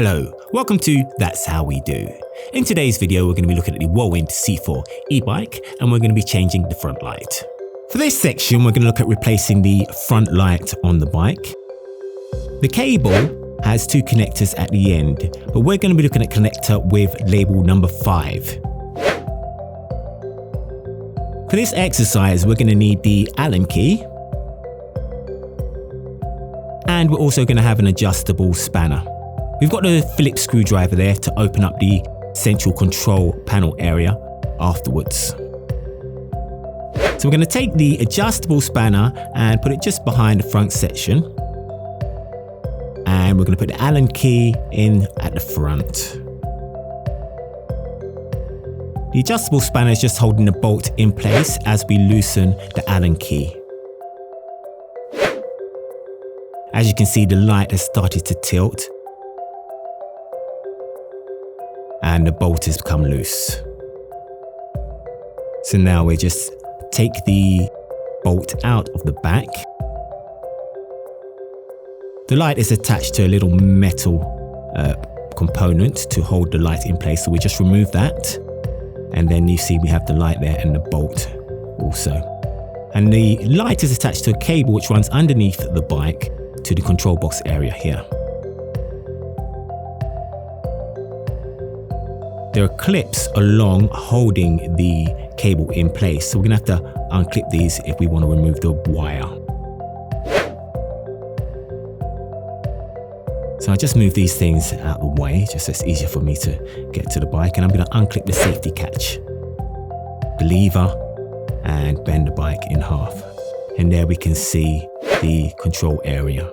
Hello, welcome to That's How We Do. In today's video, we're going to be looking at the Whirlwind C4 e-bike and we're going to be changing the front light. For this section, we're going to look at replacing the front light on the bike. The cable has two connectors at the end, but we're going to be looking at connector with label number 5. For this exercise, we're going to need the Allen key, and we're also going to have an adjustable spanner. We've got the Phillips screwdriver there to open up the central control panel area afterwards. So we're going to take the adjustable spanner and put it just behind the front section. And we're going to put the Allen key in at the front. The adjustable spanner is just holding the bolt in place as we loosen the Allen key. As you can see, the light has started to tilt and the bolt has come loose. So now we just take the bolt out of the back. The light is attached to a little metal component to hold the light in place, so we just remove that, and then you see we have the light there and the bolt also. And the light is attached to a cable which runs underneath the bike to the control box area here. There are clips along holding the cable in place, so we're going to have to unclip these if we want to remove the wire. So I just move these things out of the way, just so it's easier for me to get to the bike, and I'm going to unclip the safety catch, the lever, and bend the bike in half. And there we can see the control area.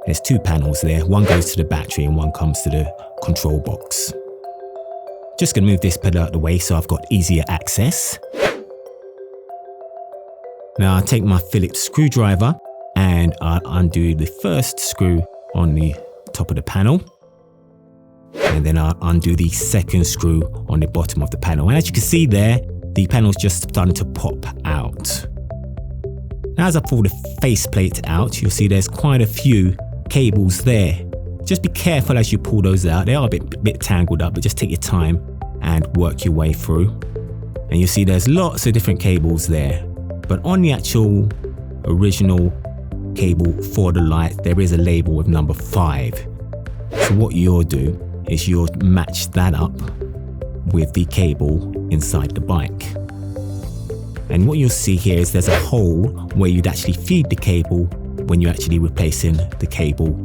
There's two panels there, one goes to the battery and one comes to the control box. Just going to move this pedal out of the way so I've got easier access. Now I'll take my Phillips screwdriver and I'll undo the first screw on the top of the panel. And then I'll undo the second screw on the bottom of the panel. And as you can see there, the panel's just starting to pop out. Now as I pull the faceplate out, you'll see there's quite a few cables there. Just be careful as you pull those out. They are a bit tangled up, but just take your time and work your way through. And you'll see there's lots of different cables there. But on the actual original cable for the light, there is a label with number 5. So what you'll do is you'll match that up with the cable inside the bike. And what you'll see here is there's a hole where you'd actually feed the cable when you're actually replacing the cable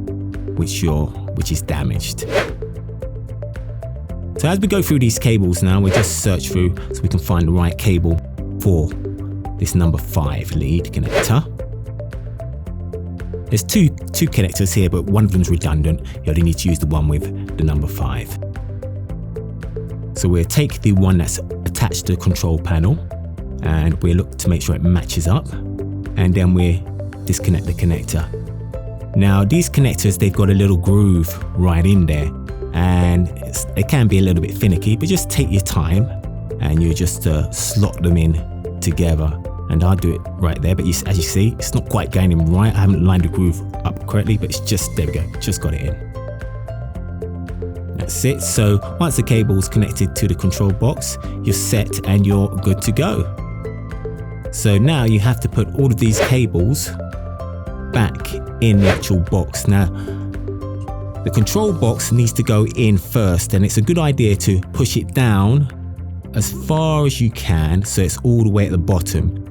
which is damaged. So as we go through these cables now, we just search through so we can find the right cable for this number 5 lead connector. There's two connectors here, but one of them's redundant. You only need to use the one with the number 5. So we'll take the one that's attached to the control panel and we'll look to make sure it matches up, and then we disconnect the connector. Now these connectors, they've got a little groove right in there, and they can be a little bit finicky, but just take your time and you just slot them in together. And I'll do it right there, but as you see, it's not quite going in right. I haven't lined the groove up correctly, but it's just, there we go, just got it in. That's it. So once the cable's connected to the control box, you're set and you're good to go. So now you have to put all of these cables back in the actual box. Now, the control box needs to go in first, and it's a good idea to push it down as far as you can so it's all the way at the bottom.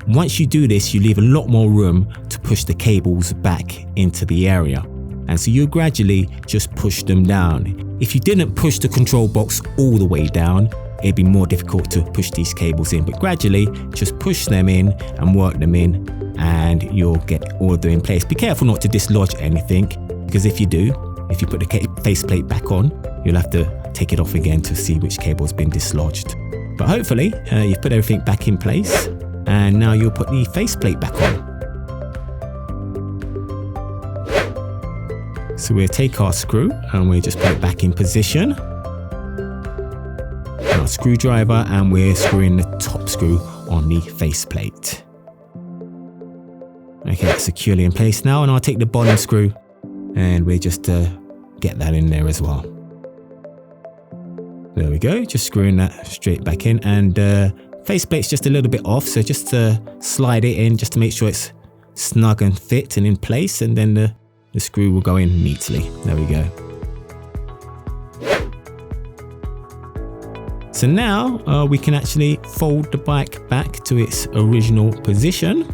Once you do this, you leave a lot more room to push the cables back into the area. And so you gradually just push them down. If you didn't push the control box all the way down, it'd be more difficult to push these cables in, but gradually just push them in and work them in, and you'll get all of them in place. Be careful not to dislodge anything, because if you do, if you put the faceplate back on, you'll have to take it off again to see which cable has been dislodged. But hopefully you've put everything back in place, and now you'll put the faceplate back on. So we'll take our screw and we'll just put it back in position. Our screwdriver, and we're screwing the top screw on the faceplate. Okay, that's securely in place now, and I'll take the bottom screw and we're just get that in there as well. There we go, just screwing that straight back in, and faceplate's just a little bit off, so just slide it in just to make sure it's snug and fit and in place, and then the screw will go in neatly. There we go. So now we can actually fold the bike back to its original position.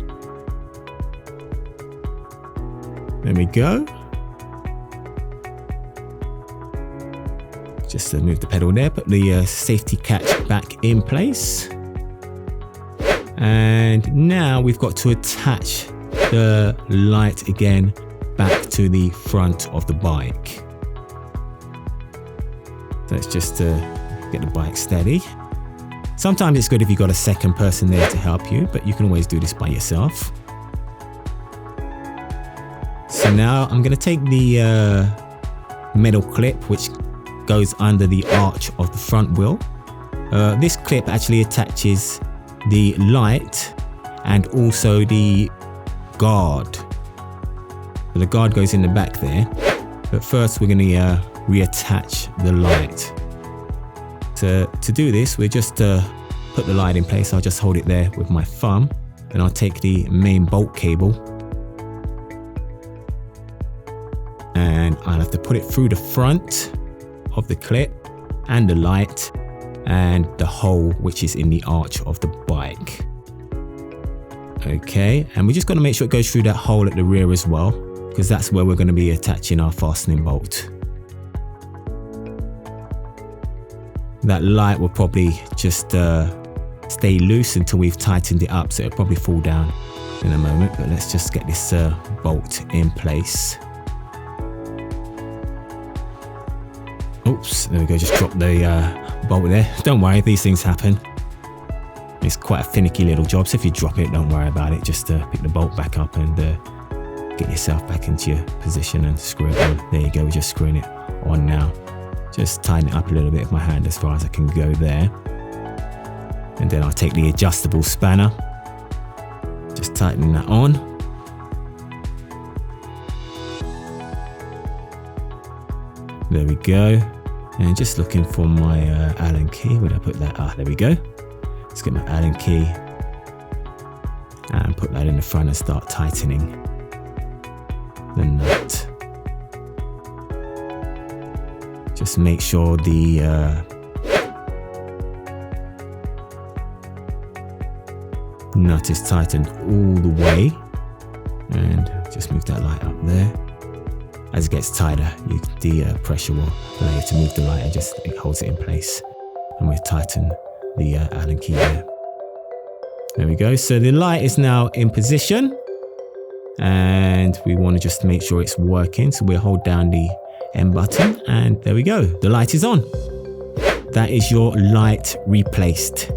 There we go. Just move the pedal there, put the safety catch back in place. And now we've got to attach the light again back to the front of the bike. So let's just get the bike steady. Sometimes it's good if you've got a second person there to help you, but you can always do this by yourself. So now I'm going to take the metal clip which goes under the arch of the front wheel. This clip actually attaches the light and also the guard. So the guard goes in the back there, but first we're going to reattach the light. To do this, we just put the light in place. I'll just hold it there with my thumb, and I'll take the main bolt cable and I'll have to put it through the front of the clip and the light and the hole which is in the arch of the bike. Okay, and we just got to make sure it goes through that hole at the rear as well, because that's where we're going to be attaching our fastening bolt. That light will probably just stay loose until we've tightened it up, so it'll probably fall down in a moment, but let's just get this bolt in place. Oops, there we go, just drop the bolt there. Don't worry, these things happen. It's quite a finicky little job, so if you drop it, don't worry about it. Just pick the bolt back up and get yourself back into your position and screw it on. There you go, we're just screwing it on now. Just tighten it up a little bit with my hand as far as I can go there. And then I'll take the adjustable spanner, just tighten that on. There we go. And just looking for my Allen key. Where did I put that? Ah, there we go. Let's get my Allen key and put that in the front and start tightening the nut. Just make sure the nut is tightened all the way, and just move that light up there. As it gets tighter, the pressure will allow you to move the light, and just it holds it in place. And we'll tighten the Allen key there. There we go. So the light is now in position, and we want to just make sure it's working. So we'll hold down the M button, and there we go. The light is on. That is your light replaced.